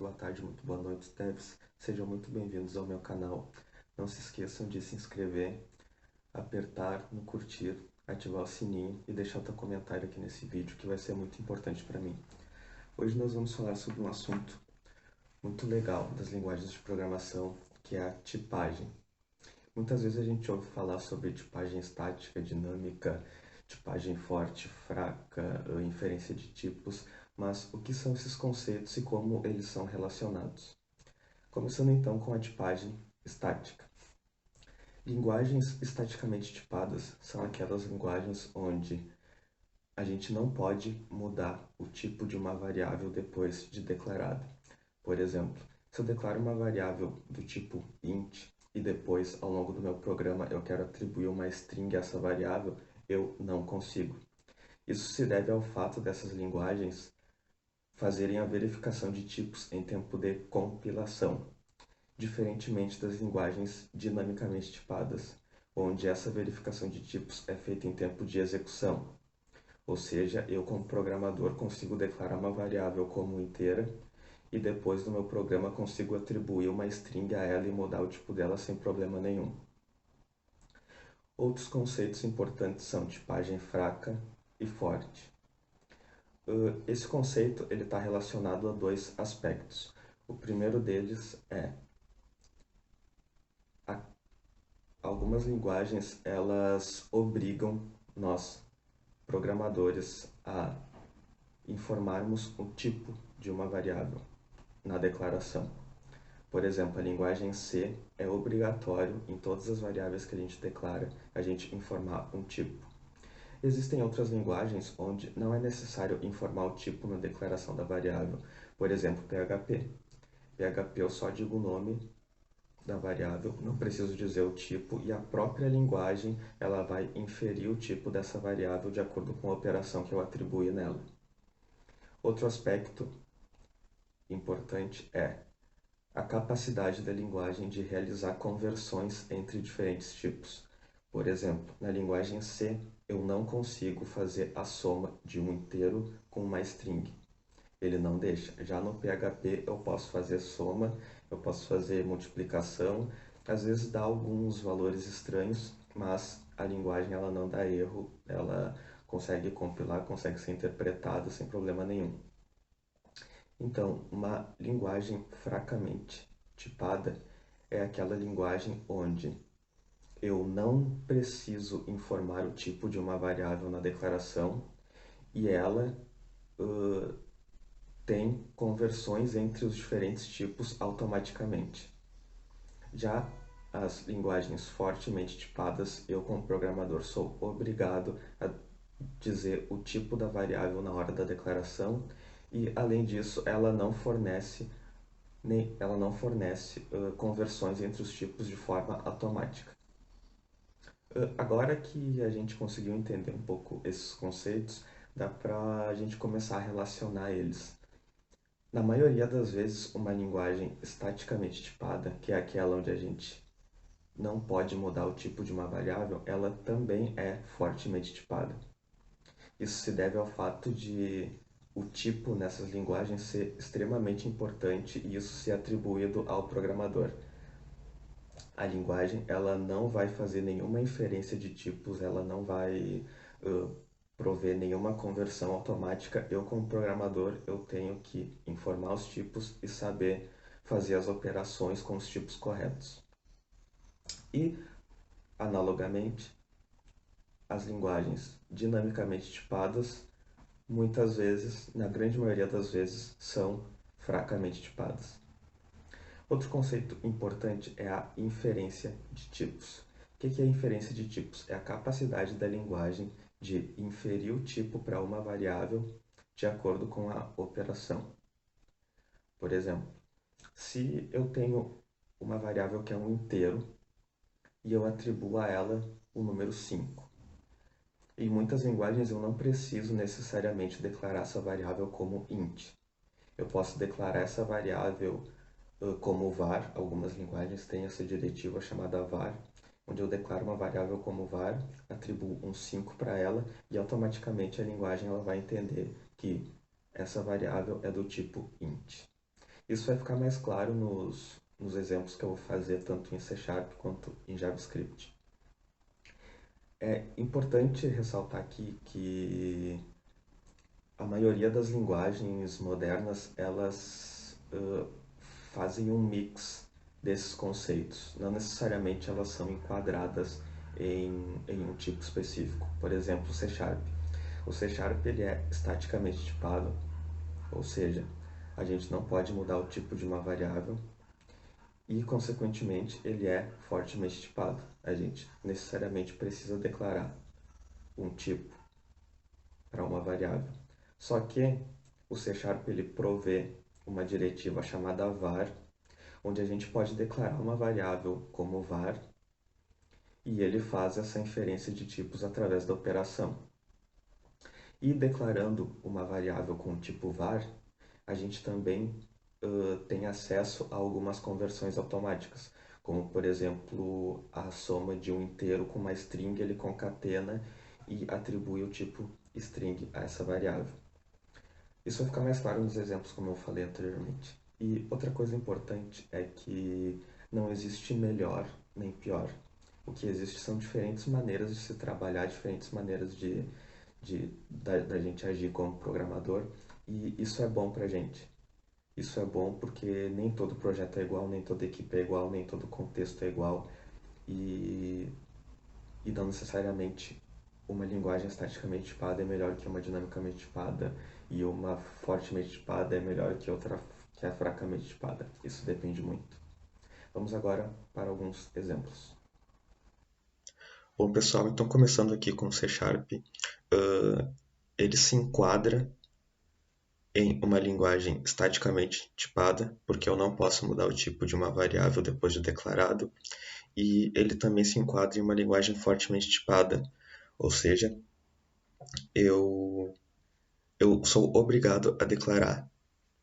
boa tarde, muito boa noite, devs. Sejam muito bem-vindos ao meu canal. Não se esqueçam de se inscrever, apertar no curtir, ativar o sininho e deixar o teu comentário aqui nesse vídeo, que vai ser muito importante para mim. Hoje nós vamos falar sobre um assunto muito legal das linguagens de programação, que é a tipagem. Muitas vezes a gente ouve falar sobre tipagem estática, dinâmica, tipagem forte, fraca, inferência de tipos, mas o que são esses conceitos e como eles são relacionados? Começando então com a tipagem estática. Linguagens estaticamente tipadas são aquelas linguagens onde a gente não pode mudar o tipo de uma variável depois de declarada. Por exemplo, se eu declaro uma variável do tipo int e depois, ao longo do meu programa, eu quero atribuir uma string a essa variável, eu não consigo. Isso se deve ao fato dessas linguagens fazerem a verificação de tipos em tempo de compilação, diferentemente das linguagens dinamicamente tipadas, onde essa verificação de tipos é feita em tempo de execução. Ou seja, eu como programador consigo declarar uma variável como inteira e depois no meu programa consigo atribuir uma string a ela e mudar o tipo dela sem problema nenhum. Outros conceitos importantes são tipagem fraca e forte. Esse conceito está relacionado a dois aspectos. O primeiro deles é algumas linguagens elas obrigam nós, programadores, a informarmos o tipo de uma variável na declaração. Por exemplo, a linguagem C é obrigatório em todas as variáveis que a gente declara, a gente informar um tipo. Existem outras linguagens onde não é necessário informar o tipo na declaração da variável. Por exemplo, PHP. PHP eu só digo o nome da variável, não preciso dizer o tipo, e a própria linguagem ela vai inferir o tipo dessa variável de acordo com a operação que eu atribuí nela. Outro aspecto importante é a capacidade da linguagem de realizar conversões entre diferentes tipos. Por exemplo, na linguagem C, eu não consigo fazer a soma de um inteiro com uma string. Ele não deixa. Já no PHP eu posso fazer soma, eu posso fazer multiplicação, às vezes dá alguns valores estranhos, mas a linguagem ela não dá erro, ela consegue compilar, consegue ser interpretada sem problema nenhum. Então, uma linguagem fracamente tipada é aquela linguagem onde eu não preciso informar o tipo de uma variável na declaração e ela tem conversões entre os diferentes tipos automaticamente. Já as linguagens fortemente tipadas, eu como programador sou obrigado a dizer o tipo da variável na hora da declaração e, além disso, ela não fornece conversões entre os tipos de forma automática. Agora que a gente conseguiu entender um pouco esses conceitos, dá para a gente começar a relacionar eles. Na maioria das vezes, uma linguagem estaticamente tipada, que é aquela onde a gente não pode mudar o tipo de uma variável, ela também é fortemente tipada. Isso se deve ao fato de o tipo nessas linguagens ser extremamente importante e isso ser atribuído ao programador. A linguagem ela não vai fazer nenhuma inferência de tipos, ela não vai prover nenhuma conversão automática. Eu, como programador, eu tenho que informar os tipos e saber fazer as operações com os tipos corretos. E, analogamente, as linguagens dinamicamente tipadas, muitas vezes, na grande maioria das vezes, são fracamente tipadas. Outro conceito importante é a inferência de tipos. O que é a inferência de tipos? É a capacidade da linguagem de inferir o tipo para uma variável de acordo com a operação. Por exemplo, se eu tenho uma variável que é um inteiro e eu atribuo a ela o número 5. Em muitas linguagens eu não preciso necessariamente declarar essa variável como int. Eu posso declarar essa variável como var. Algumas linguagens têm essa diretiva chamada var, onde eu declaro uma variável como var, atribuo um 5 para ela e automaticamente a linguagem ela vai entender que essa variável é do tipo int. Isso vai ficar mais claro nos exemplos que eu vou fazer tanto em C Sharp quanto em JavaScript. É importante ressaltar aqui que a maioria das linguagens modernas, elas fazem um mix desses conceitos. Não necessariamente elas são enquadradas em um tipo específico. Por exemplo, o C Sharp. O C Sharp ele é estaticamente tipado, ou seja, a gente não pode mudar o tipo de uma variável e, consequentemente, ele é fortemente tipado. A gente necessariamente precisa declarar um tipo para uma variável. Só que o C Sharp ele provê uma diretiva chamada var, onde a gente pode declarar uma variável como var e ele faz essa inferência de tipos através da operação. E declarando uma variável com o tipo var, a gente também tem acesso a algumas conversões automáticas, como por exemplo a soma de um inteiro com uma string, ele concatena e atribui o tipo string a essa variável. Isso vai ficar mais claro nos exemplos, como eu falei anteriormente. E outra coisa importante é que não existe melhor nem pior. O que existe são diferentes maneiras de se trabalhar, diferentes maneiras da gente agir como programador, e isso é bom pra gente. Isso é bom porque nem todo projeto é igual, nem toda equipe é igual, nem todo contexto é igual, e, e não necessariamente uma linguagem estaticamente tipada é melhor que uma dinamicamente tipada, e uma fortemente tipada é melhor que outra que é fracamente tipada. Isso depende muito. Vamos agora para alguns exemplos. Bom, pessoal, então começando aqui com o C Sharp, ele se enquadra em uma linguagem estaticamente tipada, porque eu não posso mudar o tipo de uma variável depois de declarado, e ele também se enquadra em uma linguagem fortemente tipada, ou seja, eu, eu sou obrigado a declarar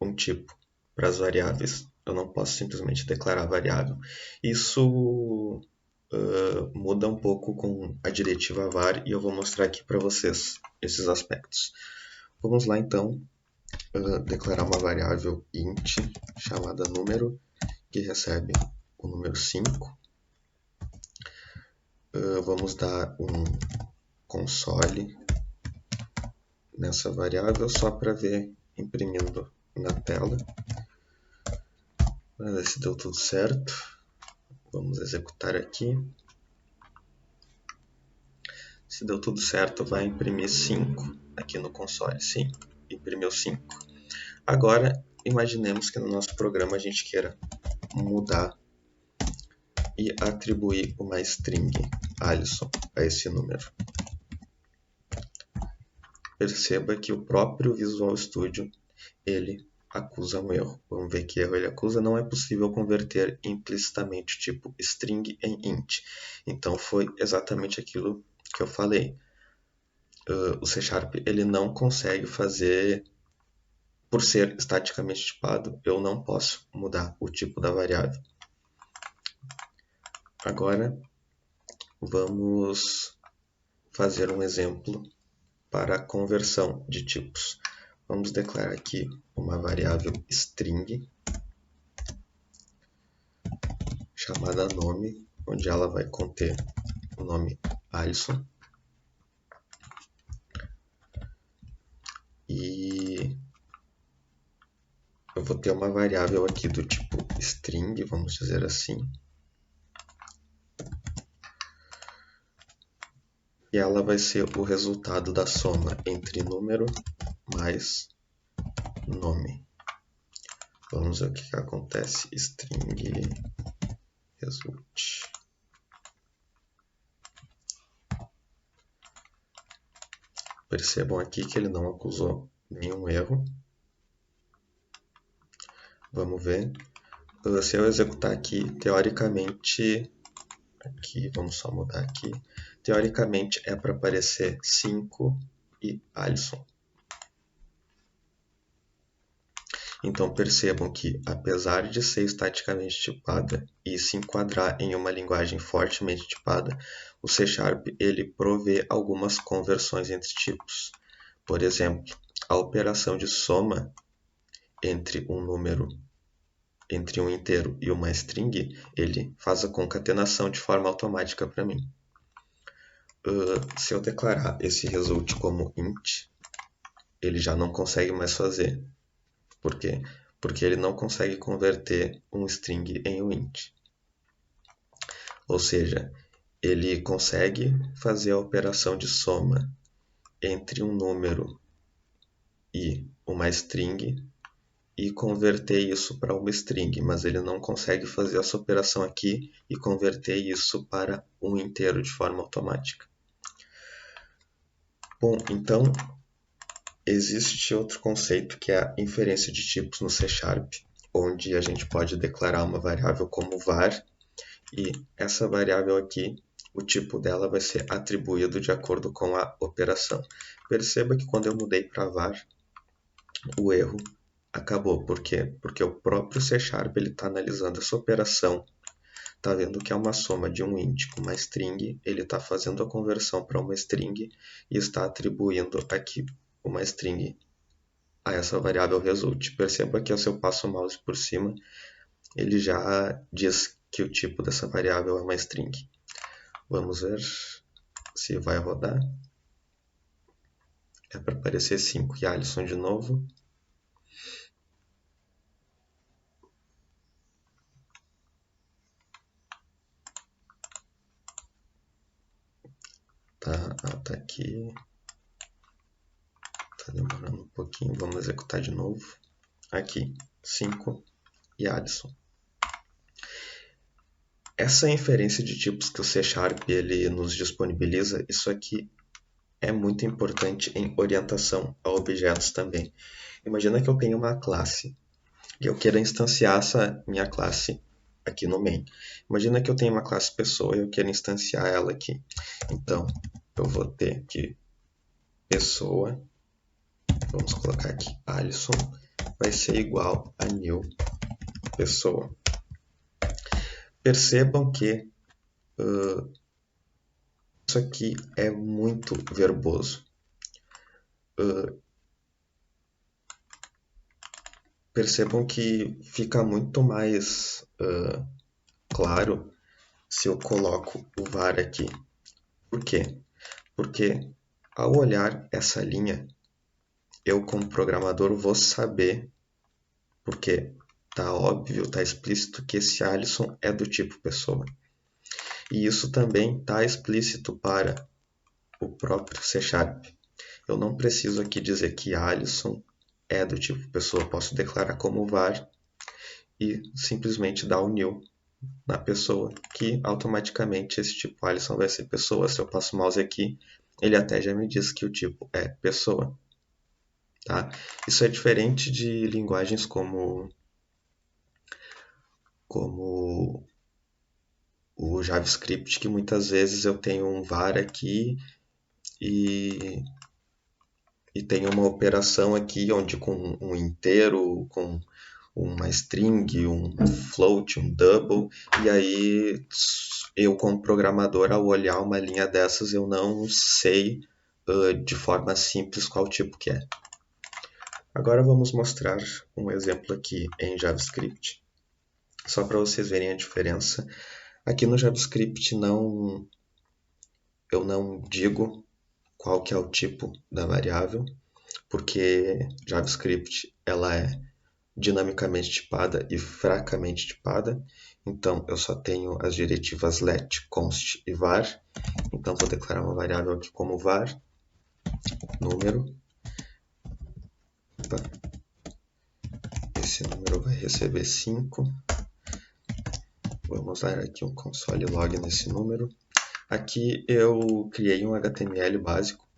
um tipo para as variáveis. Eu não posso simplesmente declarar variável. Isso muda um pouco com a diretiva var e eu vou mostrar aqui para vocês esses aspectos. Vamos lá então declarar uma variável int chamada número que recebe o número 5. Vamos dar um console nessa variável só para ver imprimindo na tela. Para ver se deu tudo certo. Vamos executar aqui. Se deu tudo certo, vai imprimir 5 aqui no console. Sim, imprimiu 5. Agora, imaginemos que no nosso programa a gente queira mudar e atribuir uma string Alisson a esse número. Perceba que o próprio Visual Studio ele acusa um erro. Vamos ver que erro ele acusa. Não é possível converter implicitamente o tipo string em int. Então foi exatamente aquilo que eu falei. O C Sharp ele não consegue fazer, por ser estaticamente tipado, eu não posso mudar o tipo da variável. Agora vamos fazer um exemplo para a conversão de tipos. Vamos declarar aqui uma variável string chamada nome, onde ela vai conter o nome Alisson. E eu vou ter uma variável aqui do tipo string, vamos dizer assim. E ela vai ser o resultado da soma entre número mais nome. Vamos ver o que acontece. String result. Percebam aqui que ele não acusou nenhum erro. Vamos ver. Se eu executar aqui, teoricamente, aqui, vamos só mudar aqui, teoricamente é para aparecer 5 e Alisson. Então percebam que, apesar de ser estaticamente tipada e se enquadrar em uma linguagem fortemente tipada, o C Sharp ele provê algumas conversões entre tipos. Por exemplo, a operação de soma entre um número entre um inteiro e uma string, ele faz a concatenação de forma automática para mim. Se eu declarar esse result como int, ele já não consegue mais fazer. Por quê? Porque ele não consegue converter um string em um int. Ou seja, ele consegue fazer a operação de soma entre um número e uma string e converter isso para uma string, mas ele não consegue fazer essa operação aqui e converter isso para um inteiro de forma automática. Bom, então existe outro conceito que é a inferência de tipos no C#, onde a gente pode declarar uma variável como var e essa variável aqui, o tipo dela vai ser atribuído de acordo com a operação. Perceba que quando eu mudei para var, o erro acabou. Por quê? Porque o próprio C# está analisando essa operação, está vendo que é uma soma de um int com uma string, ele está fazendo a conversão para uma string e está atribuindo aqui uma string a essa variável result. Perceba que se eu passo o mouse por cima, ele já diz que o tipo dessa variável é uma string. Vamos ver se vai rodar. É para aparecer 5 e Alisson de novo. Tá aqui. Tá demorando um pouquinho. Vamos executar de novo. Aqui, 5 e Alisson. Essa inferência de tipos que o C# ele nos disponibiliza, isso aqui é muito importante em orientação a objetos também. Imagina que eu tenho uma classe e eu quero instanciar essa minha classe aqui no main. Imagina que eu tenho uma classe pessoa e eu quero instanciar ela aqui. Então, eu vou ter aqui pessoa, vamos colocar aqui Alisson, vai ser igual a new pessoa. Percebam que isso aqui é muito verboso. Percebam que fica muito mais claro se eu coloco o var aqui. Por quê? Porque ao olhar essa linha, eu como programador vou saber, porque tá óbvio, tá explícito que esse Alisson é do tipo pessoa. E isso também está explícito para o próprio C#. Eu não preciso aqui dizer que Alisson é do tipo pessoa. Eu posso declarar como var e simplesmente dar o new na pessoa, que automaticamente esse tipo Alisson vai ser pessoa. Se eu passo o mouse aqui, ele até já me diz que o tipo é pessoa. Tá? Isso é diferente de linguagens como o JavaScript, que muitas vezes eu tenho um var aqui e tenho uma operação aqui onde com um inteiro, com uma string, um float, um double, e aí eu como programador ao olhar uma linha dessas eu não sei de forma simples qual tipo que é. Agora vamos mostrar um exemplo aqui em JavaScript, só para vocês verem a diferença. Aqui no JavaScript eu não digo qual que é o tipo da variável, porque JavaScript ela é dinamicamente tipada e fracamente tipada. Então, eu só tenho as diretivas let, const e var. Então, vou declarar uma variável aqui como var, número. Esse número vai receber 5. Vamos dar aqui um console log nesse número. Aqui eu criei um HTML básico,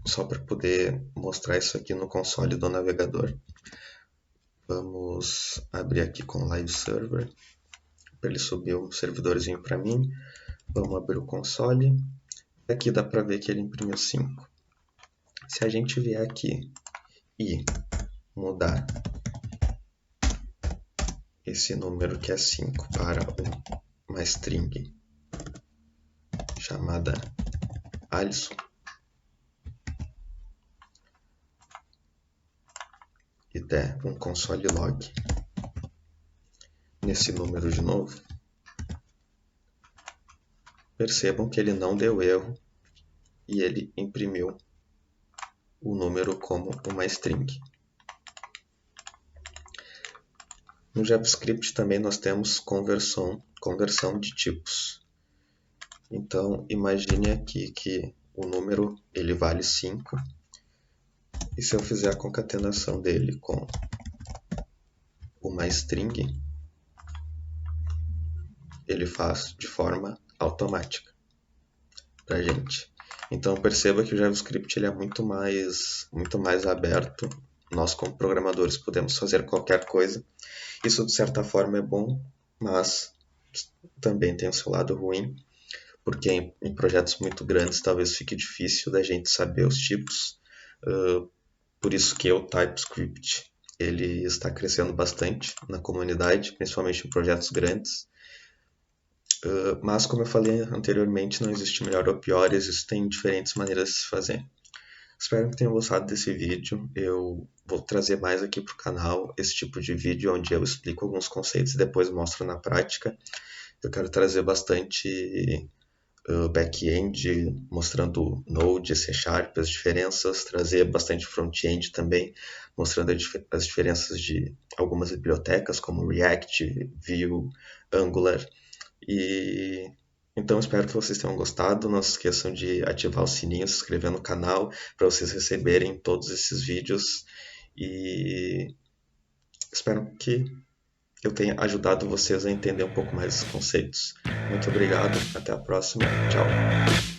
só para poder mostrar isso aqui no console do navegador. Vamos abrir aqui com Live Server, para ele subir um servidorzinho para mim. Vamos abrir o console. Aqui dá para ver que ele imprimiu 5. Se a gente vier aqui e mudar esse número que é 5 para uma string chamada Alisson, e der um console log, nesse número de novo, percebam que ele não deu erro e ele imprimiu o número como uma string. No JavaScript também nós temos conversão de tipos. Então, imagine aqui que o número ele vale 5, e se eu fizer a concatenação dele com uma string, ele faz de forma automática para a gente. Então perceba que o JavaScript ele é muito mais aberto. Nós, como programadores, podemos fazer qualquer coisa. Isso, de certa forma, é bom, mas também tem o seu lado ruim, porque em projetos muito grandes talvez fique difícil da gente saber os tipos. Por isso que o TypeScript ele está crescendo bastante na comunidade, principalmente em projetos grandes. Mas, como eu falei anteriormente, não existe melhor ou pior, existem diferentes maneiras de se fazer. Espero que tenham gostado desse vídeo. Eu vou trazer mais aqui para o canal esse tipo de vídeo onde eu explico alguns conceitos e depois mostro na prática. Eu quero trazer bastante back-end, mostrando Node, C#, as diferenças, trazer bastante front-end também, mostrando as diferenças de algumas bibliotecas como React, Vue, Angular. E então espero que vocês tenham gostado. Não se esqueçam de ativar o sininho, se inscrever no canal para vocês receberem todos esses vídeos. E espero que eu tenha ajudado vocês a entender um pouco mais os conceitos. Muito obrigado, até a próxima, tchau!